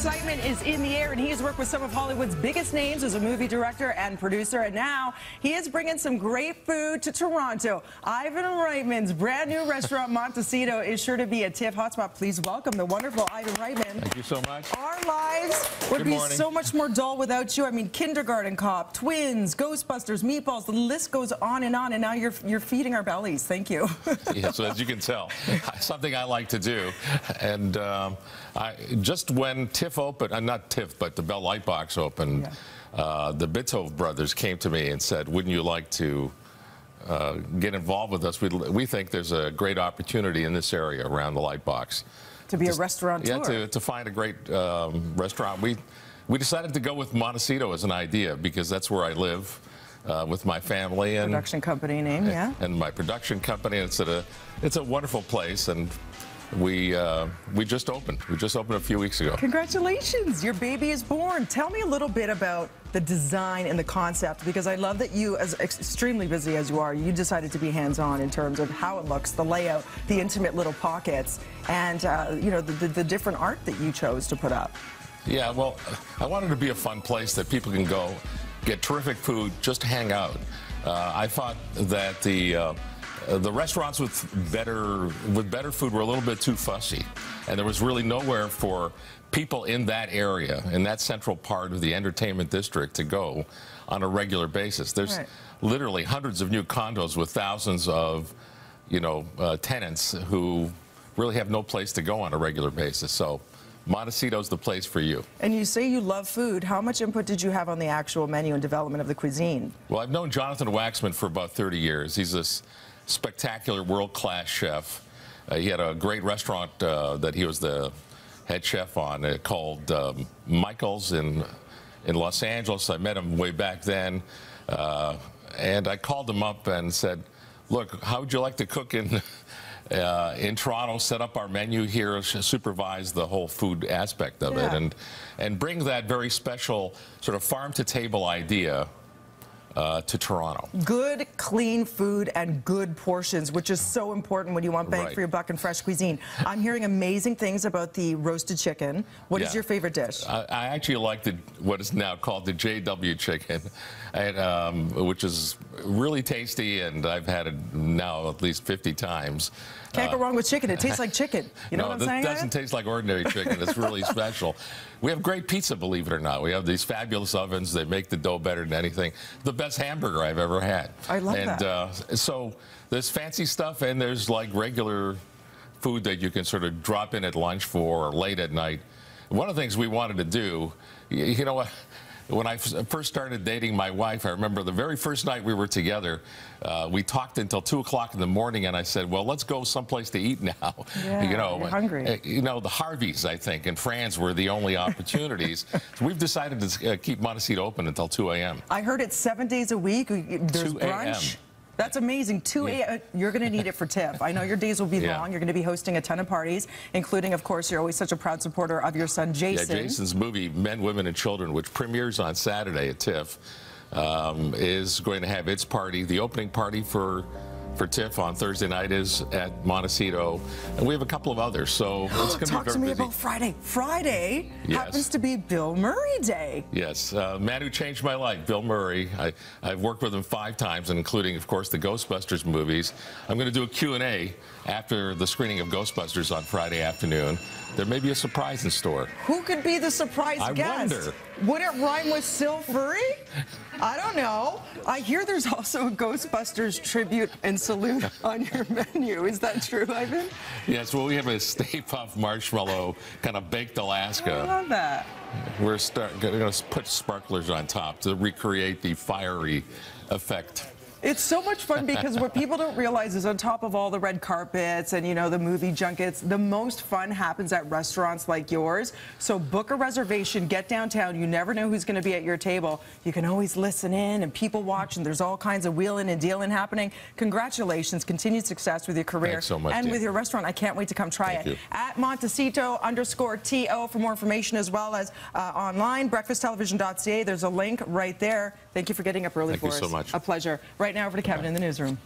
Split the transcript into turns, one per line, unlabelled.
excitement is in the air, and he has worked with some of Hollywood's biggest names as a movie director and producer, and now he is bringing some great food to Toronto. Ivan Reitman's brand new restaurant, Montecito, is sure to be a TIFF hotspot. Please welcome the wonderful Ivan Reitman.
Thank you so much.
Our lives would be so much more dull without you. I mean, Kindergarten Cop, Twins, Ghostbusters, Meatballs, the list goes on, and now you're feeding our bellies. Thank you.
Yeah, so as you can tell, something I like to do. And just when TIFF opened, not TIFF, but the Bell Lightbox opened, the Bitov brothers came to me and said, wouldn't you like to get involved with us? We think there's a great opportunity in this area around the Lightbox.
To be a restaurateur.
Yeah, to find a great restaurant. We decided to go with Montecito as an idea because that's where I live with my family. And
production company name, yeah.
And my production company. It's a wonderful place, and we just opened. We just opened a few weeks ago.
Congratulations, your baby is born. Tell me a little bit about the design and the concept, because I love that you, as extremely busy as you are, you decided to be hands-on in terms of how it looks, the layout, the intimate little pockets, and you know, the different art that you chose to put up.
Yeah, well, I wanted to be a fun place that people can go, get terrific food, just hang out. I thought that the restaurants with better food were a little bit too fussy, and there was really nowhere for people in that area, in that central part of the entertainment district, to go on a regular basis. There's literally hundreds of new condos with thousands of, you know, tenants who really have no place to go on a regular basis. So Montecito's the place for you. And
you say you love food. How much input did you have on the actual menu and development of the cuisine?
Well, I've known Jonathan Waxman for about 30 years. He's this spectacular world-class chef. He had a great restaurant that he was the head chef on called Michael's in Los Angeles. I met him way back then, and I called him up and said, look, how would you like to cook in Toronto, set up our menu here, supervise the whole food aspect of it, and bring that very special sort of farm-to-table idea to Toronto.
Good, clean food and good portions, which is so important when you want bang for your buck and fresh cuisine. I'm hearing amazing things about the roasted chicken. What is your favorite dish?
I actually like what is now called the JW chicken, and, which is really tasty, and I've had it now at least 50 times.
Can't go wrong with chicken. It tastes like chicken. You know what I'm saying?
No, it doesn't taste like ordinary chicken. It's really special. We have great pizza, believe it or not. We have these fabulous ovens. They make the dough better than anything. The best hamburger I've ever had.
I love that.
So there's fancy stuff, and there's like regular food that you can sort of drop in at lunch or late at night. One of the things we wanted to do, you know what? When I first started dating my wife, I remember the very first night we were together, we talked until 2 o'clock in the morning, and I said, well, let's go someplace to eat now.
Yeah,
you know,
you're hungry.
You know, the Harveys, I think, in France were the only opportunities. So we've decided to keep Montecito open until 2 a.m.
I heard it's 7 days a week. There's brunch. That's amazing. 2 a.m. You're going to need it for TIFF. I know your days will be long. You're going to be hosting a ton of parties, including, of course, you're always such a proud supporter of your son, Jason.
Yeah, Jason's movie, Men, Women, and Children, which premieres on Saturday at TIFF, is going to have its party. The opening party for TIFF on Thursday night is at Montecito, and we have a couple of others, so it's going to be very busy.
Talk to me about Friday. Friday happens to be Bill Murray Day.
Yes, man who changed my life, Bill Murray. I've worked with him 5 times, including, of course, the Ghostbusters movies. I'm going to do a Q&A after the screening of Ghostbusters on Friday afternoon. There may be a surprise in store.
Who could be the surprise guest?
I wonder.
Would it rhyme with Silvery? I don't know. I hear there's also a Ghostbusters tribute and salute on your menu. Is that true, Ivan?
Yes, well, we have a Stay Puft Marshmallow, kind of baked Alaska.
I love that.
We're going to put sparklers on top to recreate the fiery effect.
It's so much fun because what people don't realize is on top of all the red carpets and, you know, the movie junkets, the most fun happens at restaurants like yours. So book a reservation, get downtown. You never know who's going to be at your table. You can always listen in and people watch, and there's all kinds of wheeling and dealing happening. Congratulations. Continued success with your career.
Thanks so much,
and with your restaurant. I can't wait to come try it. At Montecito_TO for more information, as well as online, breakfasttelevision.ca. There's a link right there. Thank you for getting up early for us.
Thank you so much.
A pleasure. Right now over to Kevin in the newsroom.